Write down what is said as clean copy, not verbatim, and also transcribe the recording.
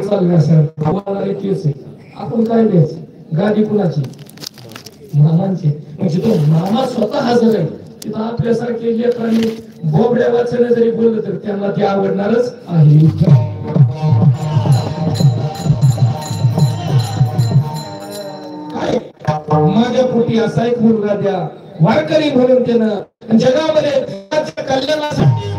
चालले असेल आम्हाला केस आहे आपण काय द्यायचं गादी कुणाची मामांची म्हणजे तो मामा स्वतः हजर आहे तिथं आपल्यासारखे लेकरांनी बोबड्या वाचने जरी बोललं तर त्यांना ते आवडणारच आहे काय माझ्या पोटी असा एक मुलगा द्या वारकरी म्हणून त्यानं जगामध्ये कल्याणासाठी